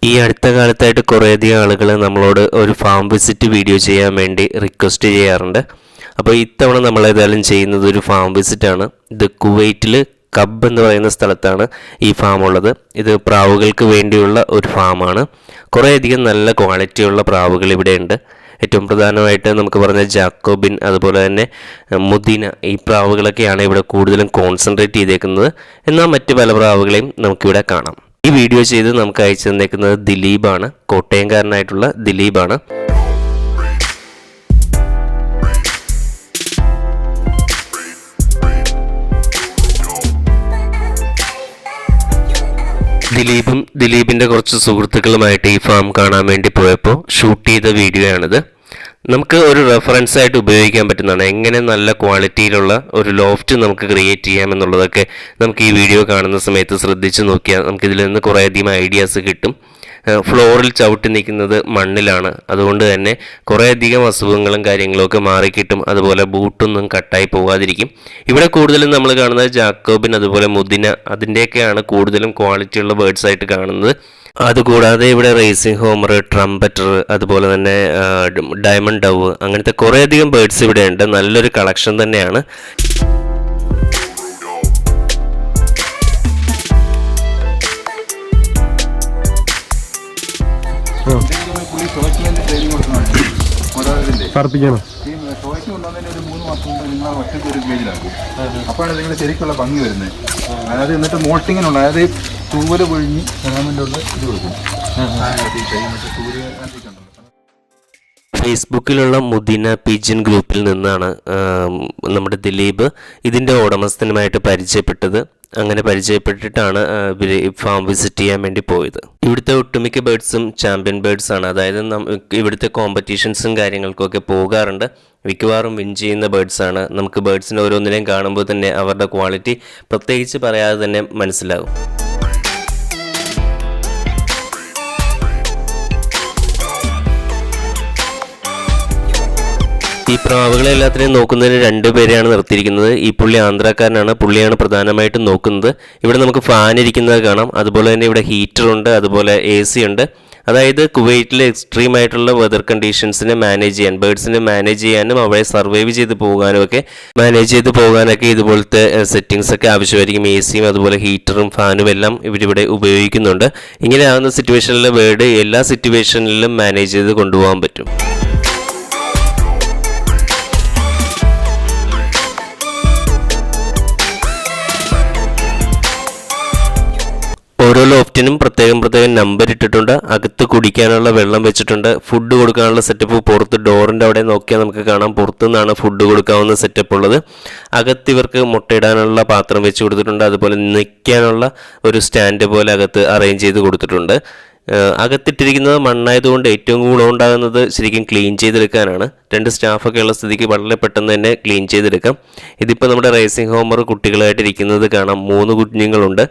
ഈ അടുത്ത കാലത്തായിട്ട് കുറേയധികം ആളുകൾ നമ്മളോട് ഒരു ഫാം വിസിറ്റ് വീഡിയോ ചെയ്യാൻ വേണ്ടി റിക്വസ്റ്റ് ചെയ്യാറുണ്ട്. അപ്പോൾ ഇത്തവണ നമ്മൾ ഏതായാലും ചെയ്യുന്നത് ഒരു ഫാം വിസിറ്റാണ്. ഇത് കുവൈറ്റിൽ കബ് എന്ന് പറയുന്ന സ്ഥലത്താണ് ഈ ഫാം ഉള്ളത്. ഇത് പ്രാവുകൾക്ക് വേണ്ടിയുള്ള ഒരു ഫാമാണ്. കുറേയധികം നല്ല ക്വാളിറ്റിയുള്ള പ്രാവുകൾ ഇവിടെയുണ്ട്. ഏറ്റവും പ്രധാനമായിട്ട് നമുക്ക് പറഞ്ഞ ജാക്കോബിൻ, അതുപോലെ തന്നെ മുദീന, ഈ പ്രാവുകളൊക്കെയാണ് ഇവിടെ കൂടുതലും കോൺസെൻട്രേറ്റ് ചെയ്തേക്കുന്നത്. എന്നാൽ മറ്റ് പല പ്രാവുകളെയും നമുക്കിവിടെ കാണാം. ഈ വീഡിയോ ചെയ്ത് നമുക്ക് അയച്ചു തന്നേക്കുന്നത് ദിലീപാണ്, കോട്ടയംകാരനായിട്ടുള്ള ദിലീപാണ്. ദിലീപിൻ്റെ കുറച്ച് സുഹൃത്തുക്കളുമായിട്ട് ഈ ഫാം കാണാൻ വേണ്ടി പോയപ്പോൾ ഷൂട്ട് ചെയ്ത വീഡിയോ ആണിത്. നമുക്ക് ഒരു റെഫറൻസ് ആയിട്ട് ഉപയോഗിക്കാൻ പറ്റുന്നതാണ്. എങ്ങനെ നല്ല ക്വാളിറ്റിയിലുള്ള ഒരു ലോഫ്റ്റ് നമുക്ക് ക്രിയേറ്റ് ചെയ്യാമെന്നുള്ളതൊക്കെ നമുക്ക് ഈ വീഡിയോ കാണുന്ന സമയത്ത് ശ്രദ്ധിച്ച് നോക്കിയാൽ നമുക്കിതിൽ നിന്ന് കുറേയധികം ഐഡിയാസ് കിട്ടും. ഫ്ലോറിൽ ചവിട്ടി നിൽക്കുന്നത് മണ്ണിലാണ്, അതുകൊണ്ട് തന്നെ കുറേയധികം അസുഖങ്ങളും കാര്യങ്ങളൊക്കെ മാറിക്കിട്ടും. അതുപോലെ ബൂട്ടൊന്നും കട്ടായി പോകാതിരിക്കും. ഇവിടെ കൂടുതലും നമ്മൾ കാണുന്നത് ജാക്കോബിൻ, അതുപോലെ മുദിന, അതിൻ്റെയൊക്കെയാണ് കൂടുതലും ക്വാളിറ്റിയുള്ള ബേർഡ്സ് ആയിട്ട് കാണുന്നത്. അതുകൂടാതെ ഇവിടെ റേസിംഗ് ഹോമർ, ട്രംപറ്റർ, അതുപോലെ തന്നെ ഡയമണ്ട് ഡവ്, അങ്ങനത്തെ കുറേയധികം ബേർഡ്സ് ഇവിടെ ഉണ്ട്. നല്ലൊരു കളക്ഷൻ തന്നെയാണ്. അപ്പോഴാണ് നിങ്ങൾ ശരിക്കുള്ള ഭംഗി വരുന്നത്. അതായത് എന്നിട്ട് മോൾട്ടിങ്ങിനുള്ള, അതായത് തൂവല് പൊഴിഞ്ഞ് റാമിൻ്റെ ഇത് കൊടുക്കും. ഫേസ്ബുക്കിലുള്ള മുദിന പിജിൻ ഗ്രൂപ്പിൽ നിന്നാണ് നമ്മുടെ ദിലീപ് ഇതിൻ്റെ ഉടമസ്ഥനുമായിട്ട് പരിചയപ്പെട്ടത്. അങ്ങനെ പരിചയപ്പെട്ടിട്ടാണ് ഇവർ ഫാം വിസിറ്റ് ചെയ്യാൻ വേണ്ടി പോയത്. ഇവിടുത്തെ ഒട്ടുമിക്ക ബേർഡ്സും ചാമ്പ്യൻ ബേർഡ്സ് ആണ്. അതായത് ഇവിടുത്തെ കോമ്പറ്റീഷൻസും കാര്യങ്ങൾക്കൊക്കെ പോകാറുണ്ട്. മിക്കവാറും വിൻ ചെയ്യുന്ന ബേർഡ്സ് ആണ്. നമുക്ക് ബേർഡ്സിനെ ഓരോന്നിനെയും കാണുമ്പോൾ തന്നെ അവരുടെ ക്വാളിറ്റി പ്രത്യേകിച്ച് പറയാതെ തന്നെ മനസ്സിലാകും. ഈ പ്രാവുകളെ എല്ലാത്തിനെയും നോക്കുന്നതിന് 2 പേരെയാണ് നിർത്തിയിരിക്കുന്നത്. ഈ പുള്ളി ആന്ധ്രാക്കാരനാണ്, പുള്ളിയാണ് പ്രധാനമായിട്ടും നോക്കുന്നത്. ഇവിടെ നമുക്ക് ഫാൻ ഇരിക്കുന്നത് കാണാം. അതുപോലെ തന്നെ ഇവിടെ ഹീറ്ററുണ്ട്, അതുപോലെ AC ഉണ്ട്. അതായത് കുവൈറ്റിലെ എക്സ്ട്രീം ആയിട്ടുള്ള വെതർ കണ്ടീഷൻസിനെ മാനേജ് ചെയ്യാൻ, ബേർഡ്സിനെ മാനേജ് ചെയ്യാനും അവയെ സർവൈവ് ചെയ്ത് പോകാനും ഒക്കെ ഇതുപോലത്തെ സെറ്റിങ്സ് ഒക്കെ ആവശ്യമായിരിക്കും. ACയും അതുപോലെ ഹീറ്ററും ഫാനും എല്ലാം ഇവരിവിടെ ഉപയോഗിക്കുന്നുണ്ട്. ഇങ്ങനെ ആകുന്ന സിറ്റുവേഷനിൽ ബേർഡ് എല്ലാ സിറ്റുവേഷനിലും മാനേജ് ചെയ്ത് കൊണ്ടുപോകാൻ പറ്റും. ഓരോ ലോഫ്റ്റിനും പ്രത്യേകം നമ്പർ ഇട്ടിട്ടുണ്ട്. അകത്ത് കുടിക്കാനുള്ള വെള്ളം വെച്ചിട്ടുണ്ട്. ഫുഡ് കൊടുക്കാനുള്ള സെറ്റപ്പ് പുറത്ത് ഡോറിൻ്റെ അവിടെ നോക്കിയാൽ നമുക്ക് കാണാം. പുറത്തുനിന്നാണ് ഫുഡ് കൊടുക്കാവുന്ന സെറ്റപ്പ് ഉള്ളത്. അകത്ത് ഇവർക്ക് മുട്ടയിടാനുള്ള പാത്രം വെച്ച് കൊടുത്തിട്ടുണ്ട്. അതുപോലെ നിൽക്കാനുള്ള ഒരു സ്റ്റാൻഡ് പോലെ അകത്ത് അറേഞ്ച് ചെയ്ത് കൊടുത്തിട്ടുണ്ട്. അകത്തിട്ടിരിക്കുന്നത് മണ്ണായതുകൊണ്ട് ഏറ്റവും ഗുണമുണ്ടാകുന്നത് ശരിക്കും ക്ലീൻ ചെയ്തെടുക്കാനാണ്. 2 സ്റ്റാഫൊക്കെ ഉള്ള സ്ഥിതിക്ക് വളരെ പെട്ടെന്ന് തന്നെ ക്ലീൻ ചെയ്തെടുക്കാം. ഇതിപ്പോൾ നമ്മുടെ റേസിംഗ് ഹോമർ കുട്ടികളായിട്ടിരിക്കുന്നത് കാണാം. 3 കുഞ്ഞുങ്ങളുണ്ട്.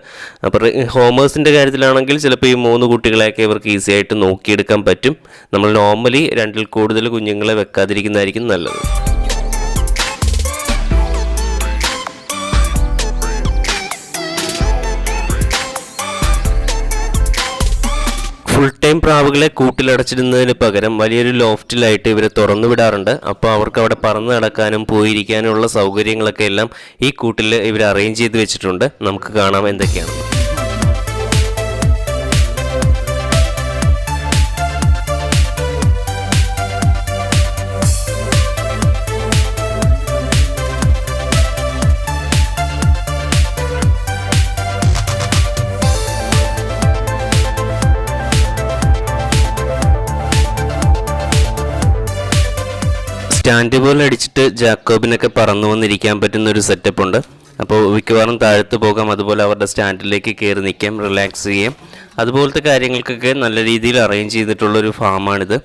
അപ്പോൾ ഹോമേഴ്സിൻ്റെ കാര്യത്തിലാണെങ്കിൽ ചിലപ്പോൾ ഈ 3 കുട്ടികളെയൊക്കെ ഇവർക്ക് ഈസി ആയിട്ട് നോക്കിയെടുക്കാൻ പറ്റും. നമ്മൾ നോർമലി 2ൽ കൂടുതൽ കുഞ്ഞുങ്ങളെ വെക്കാതിരിക്കുന്നതായിരിക്കും നല്ലത്. ഫുൾ ടൈം പ്രാവുകളെ കൂട്ടിലടച്ചിടുന്നതിന് പകരം വലിയൊരു ലോഫ്റ്റിലായിട്ട് ഇവരെ തുറന്നു വിടാറുണ്ട്. അപ്പോൾ അവർക്ക് അവിടെ പറന്ന് നടക്കാനും പോയിരിക്കാനുമുള്ള സൗകര്യങ്ങളൊക്കെ എല്ലാം ഈ കൂട്ടിൽ ഇവർ അറേഞ്ച് ചെയ്ത് വെച്ചിട്ടുണ്ട്. നമുക്ക് കാണാം എന്തൊക്കെയാണ്. സ്റ്റാൻഡ് പോലെ അടിച്ചിട്ട് ജാക്കോബിനൊക്കെ പറന്നു വന്നിരിക്കാൻ പറ്റുന്ന ഒരു സെറ്റപ്പ് ഉണ്ട്. അപ്പോൾ മിക്കവാറും താഴത്ത് പോകാം, അതുപോലെ അവരുടെ സ്റ്റാൻഡിലേക്ക് കയറി നിൽക്കാം, റിലാക്സ് ചെയ്യാം. അതുപോലത്തെ കാര്യങ്ങൾക്കൊക്കെ നല്ല രീതിയിൽ അറേഞ്ച് ചെയ്തിട്ടുള്ളൊരു ഫാമാണിത്.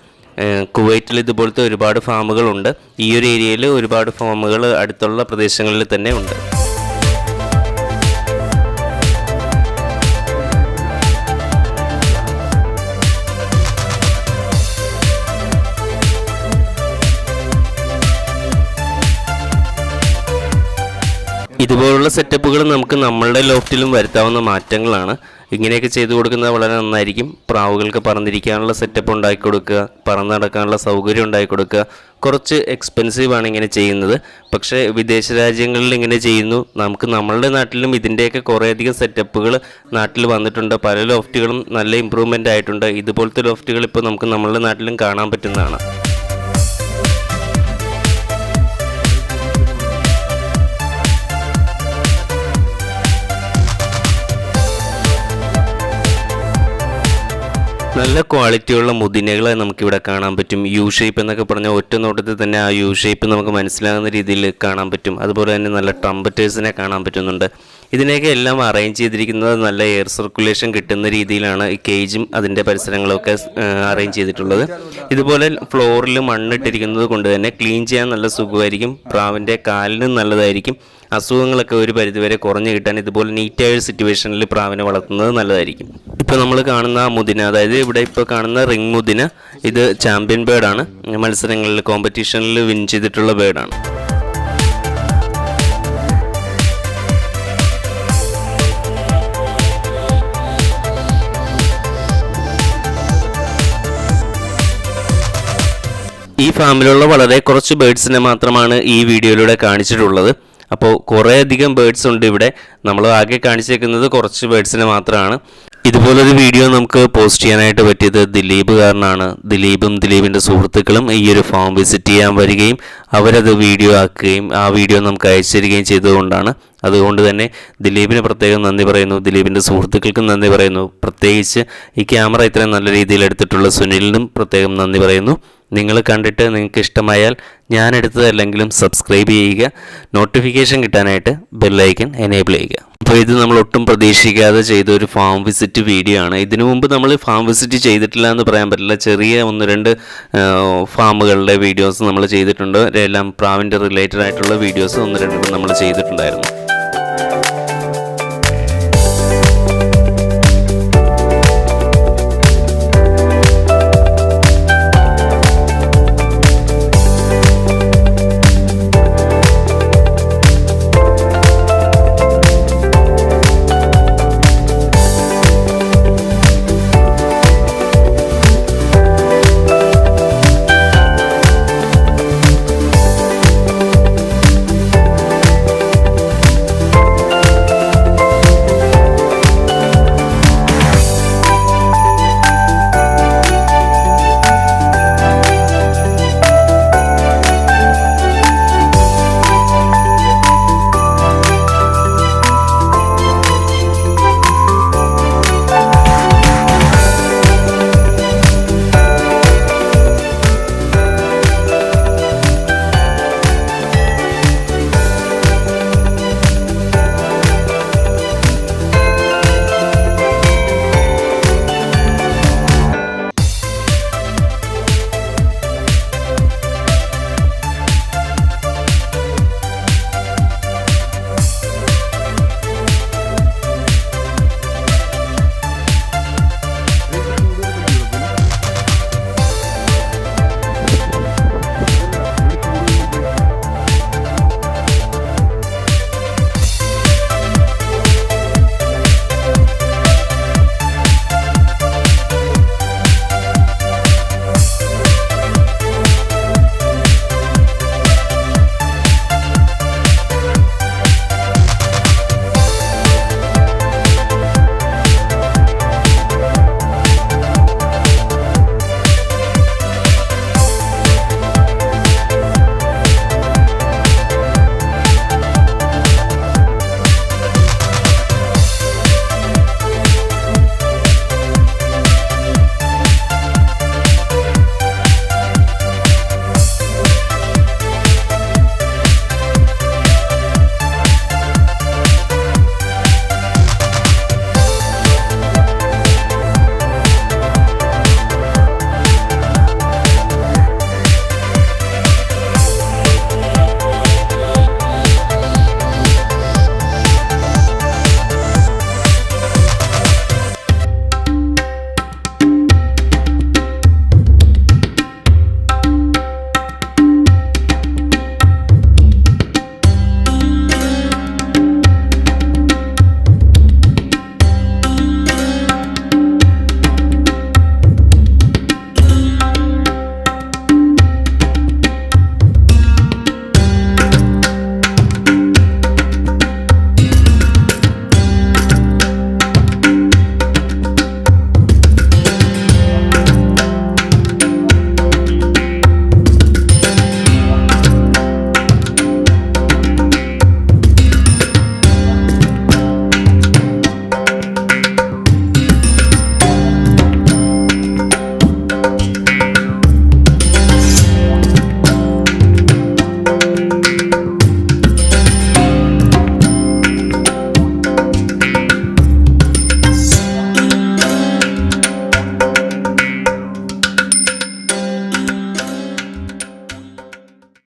കുവൈറ്റിൽ ഇതുപോലത്തെ ഒരുപാട് ഫാമുകളുണ്ട്. ഈ ഒരു ഏരിയയിൽ ഒരുപാട് ഫാമുകൾ അടുത്തുള്ള പ്രദേശങ്ങളിൽ തന്നെ ഉണ്ട്. ഇതുപോലുള്ള സെറ്റപ്പുകൾ നമുക്ക് നമ്മളുടെ ലോഫ്റ്റിലും വരുത്താവുന്ന മാറ്റങ്ങളാണ്. ഇങ്ങനെയൊക്കെ ചെയ്തു കൊടുക്കുന്നത് വളരെ നന്നായിരിക്കും. പ്രാവുകൾക്ക് പറന്നിരിക്കാനുള്ള സെറ്റപ്പ് ഉണ്ടാക്കി കൊടുക്കുക, പറന്ന് നടക്കാനുള്ള സൗകര്യം ഉണ്ടാക്കി കൊടുക്കുക. കുറച്ച് എക്സ്പെൻസീവാണ് ഇങ്ങനെ ചെയ്യുന്നത്. പക്ഷേ വിദേശ രാജ്യങ്ങളിൽ ഇങ്ങനെ ചെയ്യുന്നു. നമുക്ക് നമ്മളുടെ നാട്ടിലും ഇതിൻ്റെയൊക്കെ കുറേയധികം സെറ്റപ്പുകൾ നാട്ടിൽ വന്നിട്ടുണ്ട്. പല ലോഫ്റ്റുകളും നല്ല ഇമ്പ്രൂവ്മെൻ്റ് ആയിട്ടുണ്ട്. ഇതുപോലത്തെ ലോഫ്റ്റുകൾ ഇപ്പോൾ നമുക്ക് നമ്മളുടെ നാട്ടിലും കാണാൻ പറ്റുന്നതാണ്. നല്ല ക്വാളിറ്റിയുള്ള മുദിനകളെ നമുക്കിവിടെ കാണാൻ പറ്റും. യു ഷേപ്പ് എന്നൊക്കെ പറഞ്ഞാൽ ഒറ്റ നോട്ടത്തിൽ തന്നെ ആ യു ഷേപ്പ് നമുക്ക് മനസ്സിലാകുന്ന രീതിയിൽ കാണാൻ പറ്റും. അതുപോലെ തന്നെ നല്ല ട്രംപറ്റേഴ്സിനെ കാണാൻ പറ്റുന്നുണ്ട്. ഇതിനെയൊക്കെ എല്ലാം അറേഞ്ച് ചെയ്തിരിക്കുന്നത് നല്ല എയർ സർക്കുലേഷൻ കിട്ടുന്ന രീതിയിലാണ് ഈ കേജും അതിൻ്റെ പരിസരങ്ങളൊക്കെ അറേഞ്ച് ചെയ്തിട്ടുള്ളത്. ഇതുപോലെ ഫ്ലോറിൽ മണ്ണിട്ടിരിക്കുന്നത് കൊണ്ട് തന്നെ ക്ലീൻ ചെയ്യാൻ നല്ല സുഖമായിരിക്കും. പ്രാവിൻ്റെ കാലിനും നല്ലതായിരിക്കും. അസുഖങ്ങളൊക്കെ ഒരു പരിധിവരെ കുറഞ്ഞു കിട്ടാൻ ഇതുപോലെ നീറ്റായ ഒരു സിറ്റുവേഷനിൽ പ്രാവിനെ വളർത്തുന്നത് നല്ലതായിരിക്കും. ഇപ്പോൾ നമ്മൾ കാണുന്ന മുദിന, അതായത് ഇവിടെ ഇപ്പോൾ കാണുന്ന റിംഗ് മുദിന, ഇത് ചാമ്പ്യൻ ബേർഡാണ്. മത്സരങ്ങളിൽ കോമ്പറ്റീഷനിൽ വിൻ ചെയ്തിട്ടുള്ള ബേർഡാണ്. ഈ ഫാമിലുള്ള വളരെ കുറച്ച് ബേർഡ്സിനെ മാത്രമാണ് ഈ വീഡിയോയിലൂടെ കാണിച്ചിട്ടുള്ളത്. അപ്പോൾ കുറേയധികം ബേർഡ്സ് ഉണ്ട് ഇവിടെ. നമ്മൾ ആകെ കാണിച്ചേക്കുന്നത് കുറച്ച് ബേർഡ്സിനെ മാത്രമാണ്. ഇതുപോലൊരു വീഡിയോ നമുക്ക് പോസ്റ്റ് ചെയ്യാനായിട്ട് പറ്റിയത് ദിലീപ് കാരനാണ്. ദിലീപിൻ്റെ സുഹൃത്തുക്കളും ഈ ഒരു ഫാം വിസിറ്റ് ചെയ്യാൻ വരികയും അവരത് വീഡിയോ ആക്കുകയും ആ വീഡിയോ നമുക്ക് അയച്ചു തരികയും ചെയ്തതുകൊണ്ടാണ്. അതുകൊണ്ട് തന്നെ ദിലീപിന് പ്രത്യേകം നന്ദി പറയുന്നു. ദിലീപിൻ്റെ സുഹൃത്തുക്കൾക്കും നന്ദി പറയുന്നു. പ്രത്യേകിച്ച് ഈ ക്യാമറ ഇത്രയും നല്ല രീതിയിൽ എടുത്തിട്ടുള്ള സുനിലിനും പ്രത്യേകം നന്ദി പറയുന്നു. നിങ്ങൾ കണ്ടിട്ട് നിങ്ങൾക്ക് ഇഷ്ടമായാൽ ഞാൻ എടുത്തതല്ലെങ്കിലും സബ്സ്ക്രൈബ് ചെയ്യുക. നോട്ടിഫിക്കേഷൻ കിട്ടാനായിട്ട് ബെല്ലൈക്കൺ എനേബിൾ ചെയ്യുക. അപ്പോൾ ഇത് നമ്മൾ ഒട്ടും പ്രതീക്ഷിക്കാതെ ചെയ്ത ഒരു ഫാം വിസിറ്റ് വീഡിയോ ആണ്. ഇതിനു മുമ്പ് നമ്മൾ ഫാം വിസിറ്റ് ചെയ്തിട്ടില്ല എന്ന് പറയാൻ പറ്റില്ല. ചെറിയ 1-2 ഫാമുകളുടെ വീഡിയോസ് നമ്മൾ ചെയ്തിട്ടുണ്ട്. എല്ലാം പ്രാവിൻ്റെ റിലേറ്റഡ് ആയിട്ടുള്ള വീഡിയോസ് 1-2 നമ്മൾ ചെയ്തിട്ടുണ്ടായിരുന്നു.